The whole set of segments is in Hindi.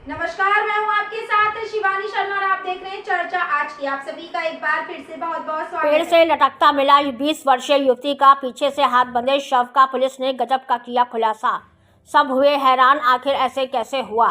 नमस्कार, मैं हूं आपके साथ शिवानी शर्मा और आप देख रहे हैं चर्चा आज की। आप सभी का एक बार फिर से बहुत बहुत स्वागत है। पेड़ से लटकता मिला 20 वर्षीय युवती का पीछे से हाथ बंधे शव का पुलिस ने गजब का किया खुलासा। सब हुए हैरान, आखिर ऐसे कैसे हुआ।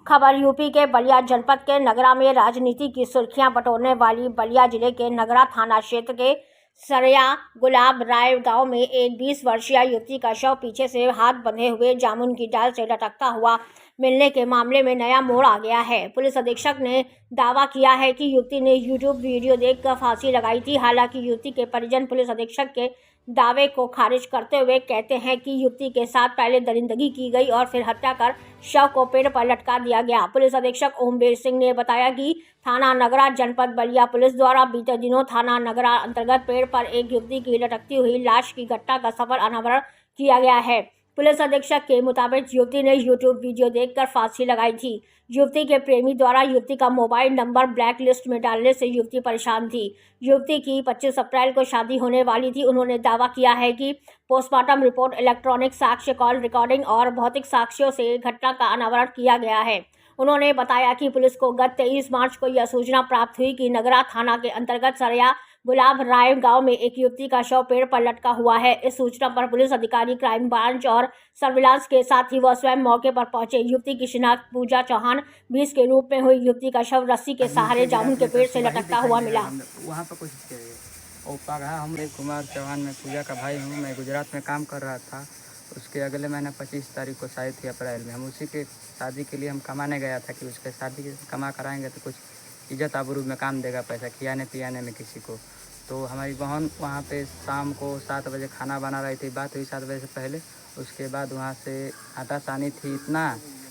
खबर यूपी के बलिया जनपद के नगरा में राजनीति की सुर्खियां बटोरने वाली बलिया जिले के नगरा थाना क्षेत्र के सरया गुलाब राय गांव में एक 20 वर्षीय युवती का शव पीछे से हाथ बंधे हुए जामुन की डाल से लटकता हुआ मिलने के मामले में नया मोड़ आ गया है। पुलिस अधीक्षक ने दावा किया है कि युवती ने यूट्यूब वीडियो देखकर फांसी लगाई थी। हालांकि युवती के परिजन पुलिस अधीक्षक के दावे को खारिज करते हुए कहते हैं कि युवती के साथ पहले दरिंदगी की गई और फिर हत्या कर शव को पेड़ पर लटका दिया गया। पुलिस अधीक्षक ओमवीर सिंह ने बताया कि थाना नगरा जनपद बलिया पुलिस द्वारा बीते दिनों थाना नगरा अंतर्गत पेड़ पर एक युवती की लटकती हुई लाश की घटना का सफल अनावरण किया गया है। पुलिस अधीक्षक के मुताबिक युवती ने यूट्यूब वीडियो देखकर फांसी लगाई थी। युवती के प्रेमी द्वारा युवती का मोबाइल नंबर ब्लैक लिस्ट में डालने से युवती परेशान थी। युवती की 25 अप्रैल को शादी होने वाली थी। उन्होंने दावा किया है कि पोस्टमार्टम रिपोर्ट, इलेक्ट्रॉनिक साक्ष्य, कॉल रिकॉर्डिंग और भौतिक साक्ष्यों से घटना का अनावरण किया गया है। उन्होंने बताया कि पुलिस को गत 23 मार्च को यह सूचना प्राप्त हुई कि नगरा थाना के अंतर्गत सरया गुलाब राय गांव में एक युवती का शव पेड़ पर लटका हुआ है। इस सूचना पर पुलिस अधिकारी क्राइम ब्रांच और सर्विलांस के साथ ही वह स्वयं मौके पर पहुंचे। युवती की शिनाख्त पूजा चौहान 20 के रूप में हुई। युवती का शव रस्सी के सहारे जामुन के पेड़ से लटकता हुआ मिला। वहाँ पर कुछ ओपा रहा। हम कुमार चौहान, मैं पूजा का भाई हूँ। मैं गुजरात में काम कर रहा था। उसके अगले महीने 25 तारीख को शादी थी अप्रैल में। हम उसी के शादी के लिए हम कमाने गया था कि उसके शादी कमा कराएंगे तो कुछ इज्जत आबरू में काम देगा, पैसा खियाने पियाने में किसी को। तो हमारी बहन वहाँ पे शाम को 7 बजे खाना बना रही थी। बात हुई 7 बजे से पहले। उसके बाद वहाँ से आटा सानी थी इतना,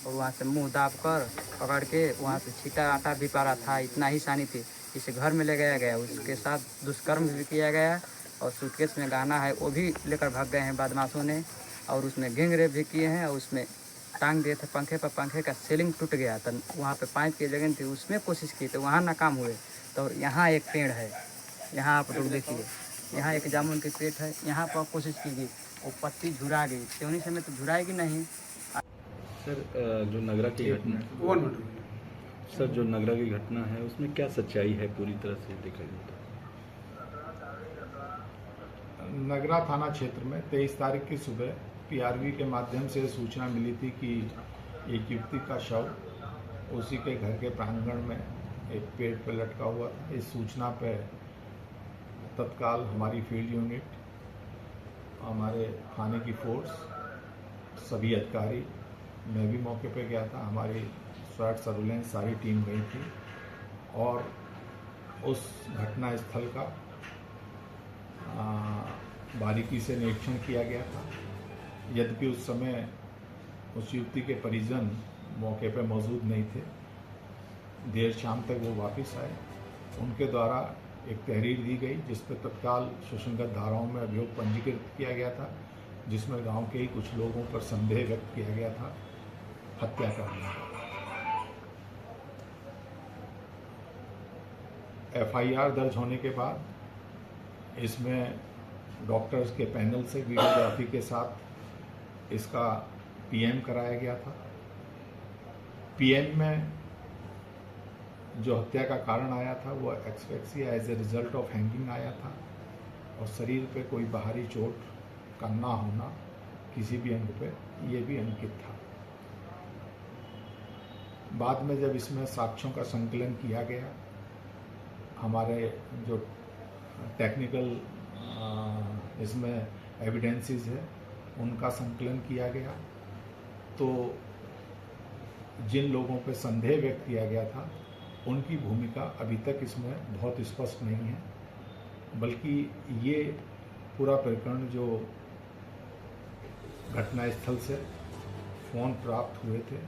और वहाँ से मुँह दाब कर पकड़ के वहाँ से छीटा आटा भी पा रहा था, इतना ही सानी थी। इसे घर में ले गया उसके साथ दुष्कर्म भी किया गया और सूटकेस में गहना है वो भी लेकर भाग गए हैं बदमाशों ने। और उसमें गैंग रेप भी किए हैं और उसमें टांग दिए थे पंखे पर। पंखे का सीलिंग टूट गया तो वहाँ पे पाइप की जगह थी, उसमें कोशिश की तो वहाँ नाकाम हुए। तो यहाँ एक पेड़ है, यहाँ आप लोग देखिए, यहाँ एक जामुन के पेड़ है, यहाँ पर कोशिश की गई, वो पत्ती झुरा गई। क्यों समय तो झुराएगी नहीं। सर जो नगरा की घटना सर जो नगरा की घटना है उसमें क्या सच्चाई है पूरी तरह से देखा जाए तो? नगरा थाना क्षेत्र में 23 तारीख की सुबह पीआरवी के माध्यम से सूचना मिली थी कि एक युवती का शव उसी के घर के प्रांगण में एक पेड़ पर लटका हुआ था। इस सूचना पर तत्काल हमारी फील्ड यूनिट, हमारे थाने की फोर्स, सभी अधिकारी, मैं भी मौके पर गया था, हमारी स्वाट सर्विलेंस सारी टीम गई थी और उस घटना स्थल का बारीकी से निरीक्षण किया गया था। यद्यपि उस समय उस युवती के परिजन मौके पर मौजूद नहीं थे। देर शाम तक वो वापस आए। उनके द्वारा एक तहरीर दी गई जिस पर तत्काल सुसंगत धाराओं में अभियोग पंजीकृत किया गया था, जिसमें गांव के ही कुछ लोगों पर संदेह व्यक्त किया गया था हत्या करने का। एफआईआर दर्ज होने के बाद इसमें डॉक्टर्स के पैनल से वीडियोग्राफी के साथ इसका पीएम कराया गया था। पीएम में जो हत्या का कारण आया था वो asphyxia as a result of hanging आया था और शरीर पे कोई बाहरी चोट का ना होना किसी भी अंग पे, ये भी अंकित था। बाद में जब इसमें साक्ष्यों का संकलन किया गया, हमारे जो टेक्निकल इसमें एविडेंसेस है उनका संकलन किया गया, तो जिन लोगों पे संदेह व्यक्त किया गया था उनकी भूमिका अभी तक इसमें बहुत स्पष्ट नहीं है। बल्कि ये पूरा प्रकरण जो घटनास्थल से फ़ोन प्राप्त हुए थे